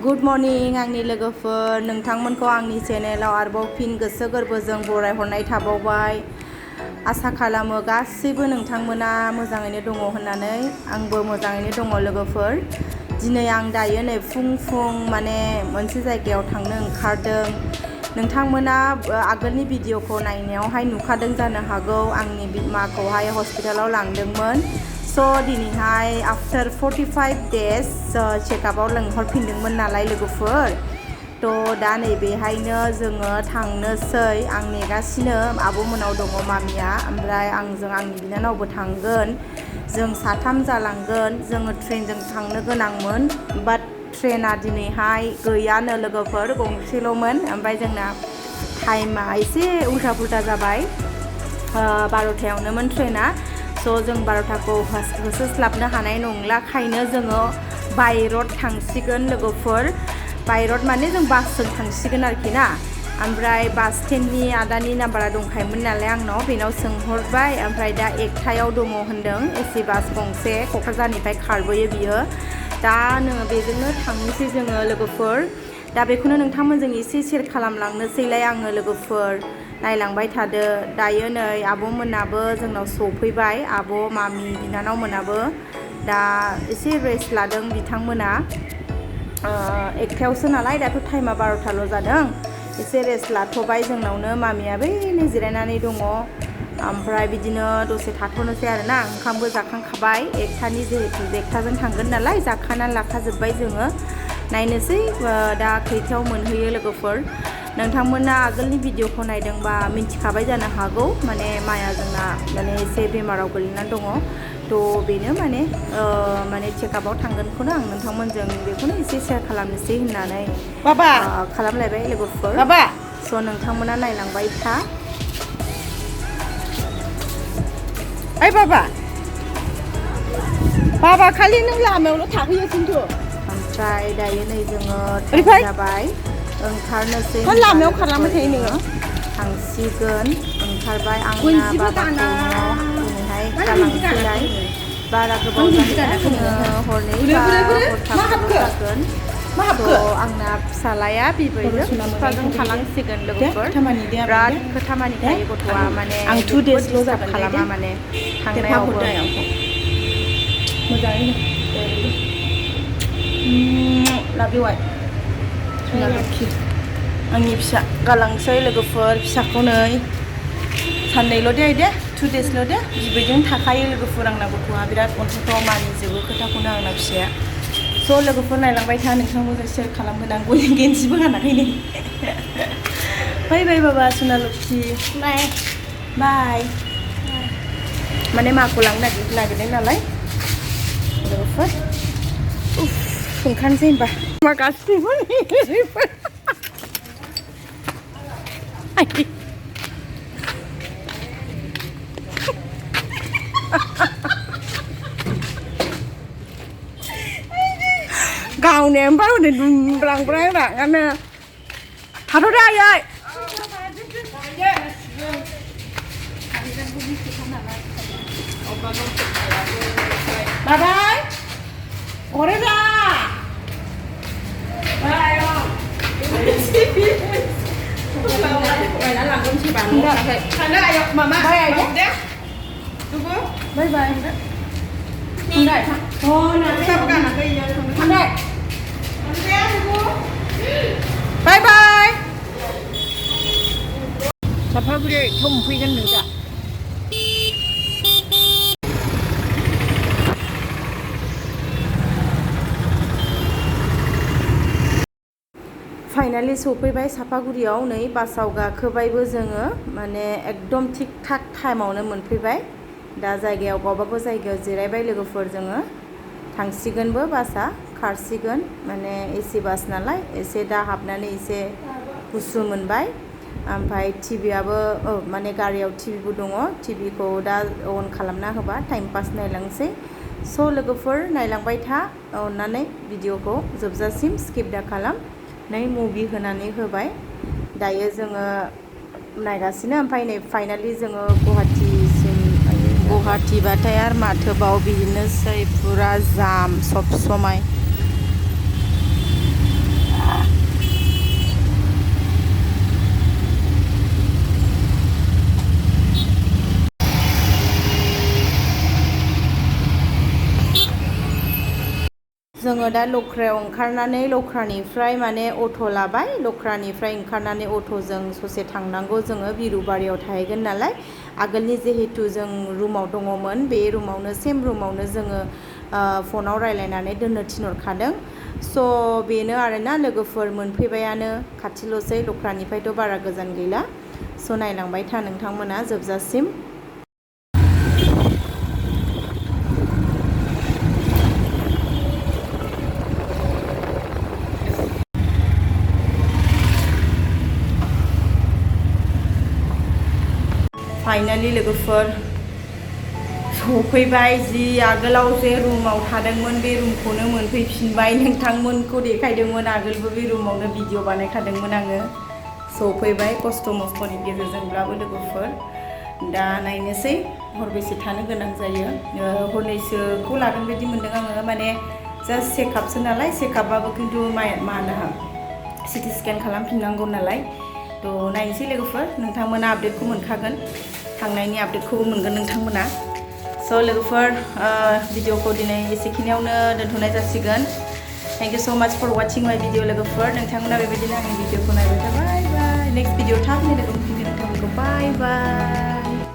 good morning आंनि लोगोफोर नोंथांमोनखौ आंनि चेनेलाव आरोबाव फिन गोसो गोरबोजों बरायहरनाय थाबावबाय आसा खालामो गासैबो नोंथांमोना मोजाङैनो दङ होननानै आंबो मोजाङैनो दङ लोगोफोर दिनै आं दायो नै फुं माने मोनसे जायगायाव थांनो ओंखारदों नोंथांमोना आगोलनि भिडिअखौ नायनायावहाय नुखादों जानो हागौ आंनि बिमाखौहाय हस्पिटालाव लांदोंमोन स' दिनैहाय आफ्टार 45 डेज चेकआपआव लिंहरफिनदोंमोन नालाय लोगोफोर थ' दा नैबेहायनो जोङो थांनोसै आं नेगासिनो आब'मोनाव दङ मामिया ओमफ्राय आंजों आंनि बिनानावबो थांगोन जों साथाम जालांगोन जोङो ट्रेनजों थांनो गोनांमोन बाट ट्रेना दिनैहाय गैयानो लोगोफोर गंसेल'मोन ओमफ्राय जोंना टाइमा एसे उल्था पुल्था जाबाय 12थायावनोमोन ट्रेना स' जों 12थाखौ होसोस्लाबनो हानाय नंलाखायनो जोङो बाय रड थांसिगोन लोगोफोर बाय रड माने जों बासजों थांसिगोन आरोखि ना ओमफ्राय बास स्टेन्डनि आदानि नाम्बारा दंखायोमोन नालाय आंनाव बेनाव सोंहरबाय ओमफ्राय दा 1थायाव दङ होनदों एसि बास गंसे क'क्राझारनिफ्राय खारबोयो बियो दा नोङो बेजोंनो थांनोसै जोङो लोगोफोर दा बेखौनो नोंथांमोनजों एसे शेयार खालामलांनोसैलाय आङो लोगोफोर नायलांबाय थादो दायो नै आब'मोनाबो जोंनाव सफैबाय आब' मामि बिनानाव मोनाबो दा एसे रेस्ट लादों बिथांमोना 1थायावसो नालाय दाथ' टाइमा 12थाल' जादों एसे रेस्ट लाथ'बाय जोंनावनो मामिया बैनो जिरायनानै दङ ओमफ्राय बिदिनो दसे थाथ'नोसै आरोना ओंखामबो जाखांखाबाय 1थानि जिहेतु 1थाजों थांगोन नालाय जाखानानै लाखाजोब्बाय जोङो नायनोसै दा खैथायाव मोनहैयो लोगोफोर नोंथांमोना आगोलनि भिडिअखौ नायदोंबा मिन्थिखाबाय जानो हागौ माने माया जोंना माने एसे बेमाराव गोलैनानै दङ थ' बेनो माने चेकआपआव थांगोनखौनो आं नोंथांमोनजों बेखौनो एसे शेयार खालामनोसै होननानै खालामलायबाय लोगोफोर स' नोंथांमोना नायलांबाय था ओइ बाबा खालि नों लामायावल' थाहैयो खिन्थु ओमफ्राय दायो नै जोङो जाबाय ओंखारनोसै लामायाव खारलांबाय थायो नोङो थांसिगोन ओंखारबाय आंना बाबाखौ न'आव दिनैहाय गालांसैलाय बारा गोबाव जाहैया जोङो हरनै बा हरथामल' जागोन थ' आंना फिसालाया बिबैजों बिफाजों थालांसिगोन लोगोफोर बिराद खोथा मानिखायो गथ'आ माने आं 2 डेजल' जागोन खालामा माने थांनायावबो मोजाङै लाबिवाय आंनि फिसा गालांसै लोगोफोर फिसाखौ नै साननैल' दे 2 डेजल' दे बिबैजों थाखायो लोगोफोर आंना गथ'आ बिराद अनथावथाव मानिजोबो खोथाखौनो आंना फिसाया स' लोगोफोर नायलांबाय था नोंथांमोनजों शेयार खालामगोन आं गय गेन्जिबो गानाखै नै बाय बाबा सना लक्ष्मी बाय माने माखौ लांनो नागिरदों नालाय लोगोफोर ओंखारनोसै होनबा मा गासिबो गावनो ओमफ्राय हनै दुमब्रांब्रांनो थाथ'दो आयै बाबाय हरे दा बाय बाय साफागुरियाव एकथ' मोनफैगोन नों दा फाइनालि सफैबाय साफागुरियाव नै बासाव गाखोबायबो जोङो माने एकदम थिग थाक टाइमावनो मोनफैबाय दा जायगायाव गावबागाव जायगायाव जिरायबाय लोगोफोर जोङो थांसिगोनबो बासा खारसिगोन माने एसि बास नालाय एसे दा हाबनानै एसे गुसु मोनबाय ओमफ्राय टिभियाबो माने गारियाव टिभिबो दङ टिभिखौ दा अन खालामना होबा टाइम पास नायलांसै स' लोगोफोर नायलांबाय था अननानै भिडिअखौ जोबजासिम स्किप दा खालाम नै मुभि होनानै होबाय दायो जोङो नायगासिनो ओमफ्राय नै फाइनालि जोङो गुवाहाटीबाथाय आरो माथोबाव बिदिनोसै फुरा जाम सब समाय जोङो दा लख्रायाव ओंखारनानै लख्रानिफ्राय माने अट' लाबाय लख्रानिफ्राय ओंखारनानै अट'जों ससे थांनांगौ जोङो बिरुबारियाव थाहैगोन नालाय आगोलनि जिहेतु जों रुमाव दङमोन बे रुमावनो सेम रुमावनो जोङो फनाव रायलायनानै दोननो थिनहरखादों स' बेनो आरोना लोगोफोर मोनफैबायानो खाथिल'सै लख्रानिफ्रायथ' बारा गोजान गैला स' नायलांबाय था नोंथांमोना जोबजासिम फाइनालि लोगोफोर सफैबाय जि आगोलाव जे रुमाव थादोंमोन बे रुमखौनो मोनफैफिनबाय नोंथांमोनखौ देखायदोंमोन आगोलबो बे रुमावनो भिडिअ बानायखादोंमोन आङो सफैबाय खस्थ' मस्थ'नि गेजेरजोंब्लाबो लोगोफोर दा नायनोसै हरबेसे थानो गोनां जायो हरनैसोखौ लागोन बायदि मोनदों आङो माने जास्ट चेकआपसो नालाय चेकआपबाबो खिन्थु मा होनो सिटि स्केन खालामफिननांगौ नालाय थ' नायनोसै लोगोफोर नोंथांमोना आपडेटखौ मोनखागोन थांनायनि आपडेटखौबो मोनगोन नोंथांमोना स' लोगोफोर भिडिअखौ दिनै एसेखिनियावनो दोनथ'नाय जासिगोन थेंक इउ स' माच फर वाचिं माय भिडिअ लोगोफोर नोंथांमोना बेबायदिनो आंनि भिडिअखौ नायबाय था बाय बाय नेक्स्ट भिडिअ थाबैनो लोगो मोनफिनगोन नोंथांमोनखौ बाय बाय